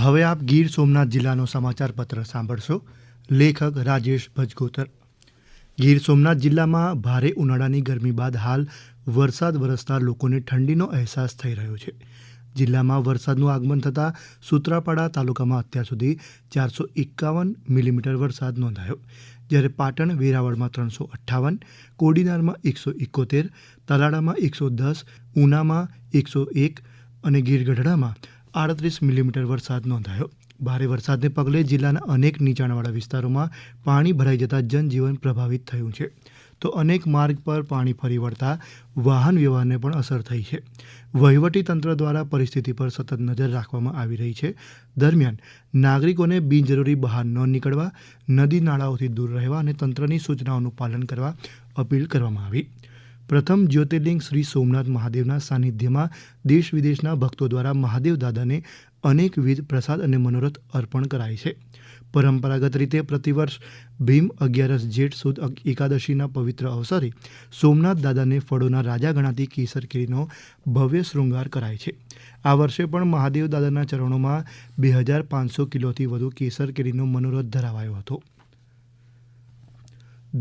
હવે આપ ગીર સોમનાથ જિલ્લાનો સમાચાર પત્ર સાંભળશો. લેખક રાજેશ ભજગોતર. ગીર સોમનાથ જિલ્લામાં ભારે ઉનાળાની ગરમી બાદ હાલ વરસાદ વરસતા લોકોને ઠંડીનો અહેસાસ થઈ રહ્યો છે. જિલ્લામાં વરસાદનું આગમન થતાં સૂત્રાપાડા તાલુકામાં અત્યાર સુધી 451 મિલીમીટર વરસાદ નોંધાયો, જ્યારે પાટણ વેરાવળમાં 358, કોડીનારમાં 171, તલાડામાં 110, ઉનામાં 101 અને ગીરગઢડામાં 38 મિલીમીટર વરસાદ નોંધાયો. ભારે વરસાદને પગલે જિલ્લાના અનેક નીચાણવાળા વિસ્તારોમાં પાણી ભરાઈ જતાં જનજીવન પ્રભાવિત થયું છે, તો અનેક માર્ગ પર પાણી ફરી વળતા વાહન વ્યવહારને પણ અસર થઈ છે. વહીવટી તંત્ર દ્વારા પરિસ્થિતિ પર સતત નજર રાખવામાં આવી રહી છે. દરમિયાન નાગરિકોને બિનજરૂરી બહાર ન નીકળવા, નદી નાળાઓથી દૂર રહેવા અને તંત્રની સૂચનાઓનું પાલન કરવા અપીલ કરવામાં આવી. પ્રથમ જ્યોતિર્લિંગ શ્રી સોમનાથ મહાદેવના સાનિધ્યમાં દેશ વિદેશના ભક્તો દ્વારા મહાદેવ દાદાને અનેકવિધ પ્રસાદ અને મનોરથ અર્પણ કરાય છે. પરંપરાગત રીતે પ્રતિવર્ષ ભીમ 11 જેઠ સુદ એકાદશીના પવિત્ર અવસરે સોમનાથ દાદાને ફળોના રાજા ગણાતી કેસર કેરીનો ભવ્ય શૃંગાર કરાય છે. આ વર્ષે પણ મહાદેવ દાદાના ચરણોમાં 2500 કિલોથી વધુ કેસર કેરીનો મનોરથ ધરાવાયો હતો.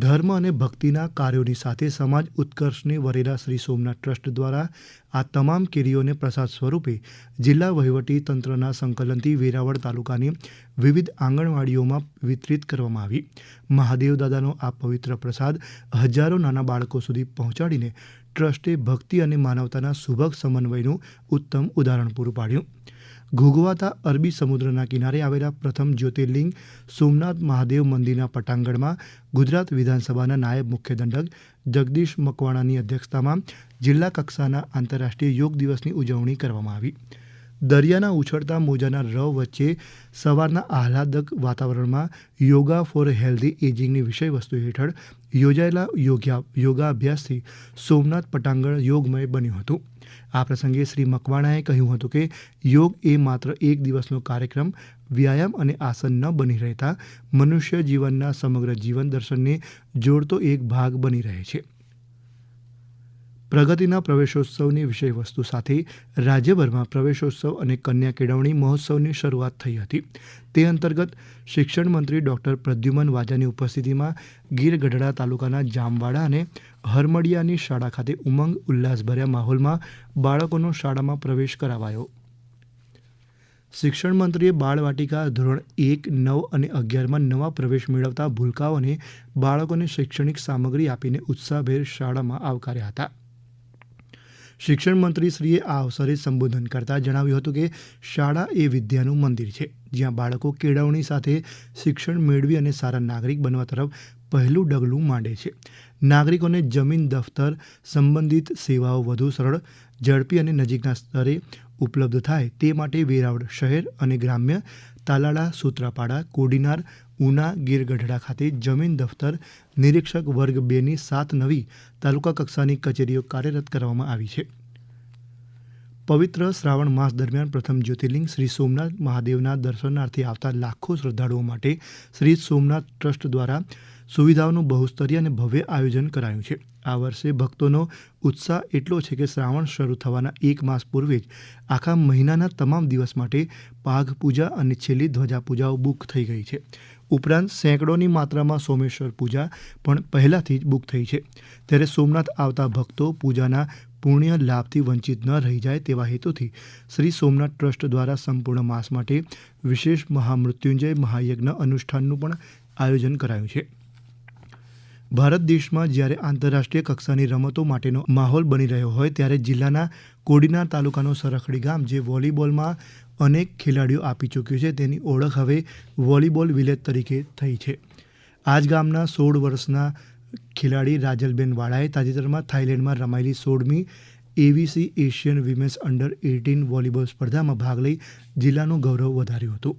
ધર્મ અને ભક્તિના કાર્યોની સાથે સમાજ ઉત્કર્ષને વરેલા શ્રી સોમનાથ ટ્રસ્ટ દ્વારા આ તમામ કેરીઓને પ્રસાદ સ્વરૂપે જિલ્લા વહીવટી તંત્રના સંકલનથી વેરાવળ તાલુકાની વિવિધ આંગણવાડીઓમાં વિતરિત કરવામાં આવી. મહાદેવ દાદાનો આ પવિત્ર પ્રસાદ હજારો નાના બાળકો સુધી પહોંચાડીને ટ્રસ્ટે ભક્તિ અને માનવતાના સુભગ સમન્વયનું ઉત્તમ ઉદાહરણ પૂરું પાડ્યું. ઘૂઘવાતા અરબી સમુદ્રના કિનારે આવેલા પ્રથમ જ્યોતિર્લિંગ સોમનાથ મહાદેવ મંદિરના પટાંગણમાં ગુજરાત વિધાનસભાના નાયબ મુખ્ય દંડક જગદીશ મકવાણાની અધ્યક્ષતામાં જિલ્લા કક્ષાના આંતરરાષ્ટ્રીય યોગ દિવસની ઉજવણી કરવામાં આવી. દરિયાના ઉછળતા મોજાના રવ વચ્ચે સવારના આહલાદક વાતાવરણમાં યોગા ફોર હેલ્ધી એજિંગની વિષયવસ્તુ હેઠળ યોજાયેલા યોગાભ્યાસથી સોમનાથ પટાંગણ યોગમય બન્યું હતું. આ પ્રસંગે શ્રી મકવાણાએ કહ્યું હતું કે યોગ એ માત્ર એક દિવસનો કાર્યક્રમ, વ્યાયામ અને આસન ન બની રહેતા મનુષ્ય જીવનના સમગ્ર જીવન દર્શનને જોડતો એક ભાગ બની રહે છે. પ્રગતિના પ્રવેશોત્સવની વિષયવસ્તુ સાથે રાજ્યભરમાં પ્રવેશોત્સવ અને કન્યા કેળવણી મહોત્સવની શરૂઆત થઈ હતી. તે અંતર્ગત શિક્ષણ મંત્રી ડૉક્ટર પ્રદ્યુમન વાજાની ઉપસ્થિતિમાં ગીરગઢડા તાલુકાના જામવાડા અને હરમડિયાની શાળા ખાતે ઉમંગ ઉલ્લાસભર્યા માહોલમાં બાળકોનો શાળામાં પ્રવેશ કરાવાયો. શિક્ષણ મંત્રીએ બાળવાટિકા ધોરણ 1, 9 અને 11માં નવા પ્રવેશ મેળવતા ભૂલકાઓ અને બાળકોને શૈક્ષણિક સામગ્રી આપીને ઉત્સાહભેર શાળામાં આવકાર્યા હતા. શિક્ષણ મંત્રીશ્રીએ આ અવસરે સંબોધન કરતાં જણાવ્યું હતું કે શાળા એ વિદ્યાનું મંદિર છે, જ્યાં બાળકો કેળવણી સાથે શિક્ષણ મેળવી અને સારા નાગરિક બનવા તરફ પહેલું ડગલું માંડે છે. નાગરિકોને જમીન, દફતર સંબંધિત સેવાઓ વધુ સરળ, ઝડપી અને નજીકના સ્તરે ઉપલબ્ધ થાય તે માટે વેરાવળ શહેર અને ગ્રામ્ય, તાલાળા, સૂત્રાપાડા, કોડીનાર, ઉના, ગીરગઢડા ખાતે જમીન દફતર નિરીક્ષક વર્ગ 2ની 7 નવી તાલુકા કક્ષાની કચેરીઓ કાર્યરત કરવામાં આવી છે. પવિત્ર શ્રાવણ માસ દરમિયાન પ્રથમ જ્યોતિર્લિંગ શ્રી સોમનાથ મહાદેવના દર્શનાર્થે આવતા લાખો શ્રદ્ધાળુઓ માટે શ્રી સોમનાથ ટ્રસ્ટ દ્વારા સુવિધાઓનું બહુસ્તરીય અને ભવ્ય આયોજન કરાયું છે. આ વર્ષે ભક્તોનો ઉત્સાહ એટલો છે કે શ્રાવણ શરૂ થવાના 1 માસ પૂર્વે જ આખા મહિનાના તમામ દિવસ માટે પાઘ પૂજા અને છેલ્લી ધ્વજા પૂજાઓ બુક થઈ ગઈ છે. ઉપરાંત સેંકડોની માત્રામાં સોમેશ્વર પૂજા પણ પહેલાથી જ બુક થઈ છે. ત્યારે સોમનાથ આવતા ભક્તો પૂજાના પુણ્ય લાભથી વંચિત ન રહી જાય તેવા હેતુથી શ્રી સોમનાથ ટ્રસ્ટ દ્વારા સંપૂર્ણ માસ માટે વિશેષ મહામૃત્યુંજય મહાયજ્ઞ અનુષ્ઠાનનું પણ આયોજન કરાયું છે. ભારત દેશમાં જ્યારે આંતરરાષ્ટ્રીય કક્ષાની રમતો માટેનો માહોલ બની રહ્યો હોય ત્યારે જિલ્લાના કોડીનાર તાલુકાનો સરખડી ગામ જે વોલીબોલમાં અનેક ખેલાડીઓ આપી ચૂક્યું છે, તેની ઓળખ હવે વોલીબોલ વિલેજ તરીકે થઈ છે. આ જ ગામના 16 વર્ષના ખેલાડી રાજલબેન વાળાએ તાજેતરમાં થાઇલેન્ડમાં રમાયેલી 16મી એવીસી એશિયન વિમેન્સ અંડર 18 વોલીબોલ સ્પર્ધામાં ભાગ લઈ જિલ્લાનું ગૌરવ વધાર્યું હતું.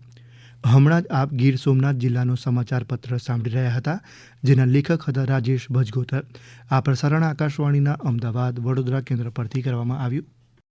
હમણાં જ આપ ગીર સોમનાથ જિલ્લાનો સમાચાર પત્ર સાંભળી રહ્યા હતા, જેના લેખક હતા રાજેશ ભજગોતર. આ પ્રસારણ આકાશવાણીના અમદાવાદ, વડોદરા કેન્દ્ર પરથી કરવામાં આવ્યું.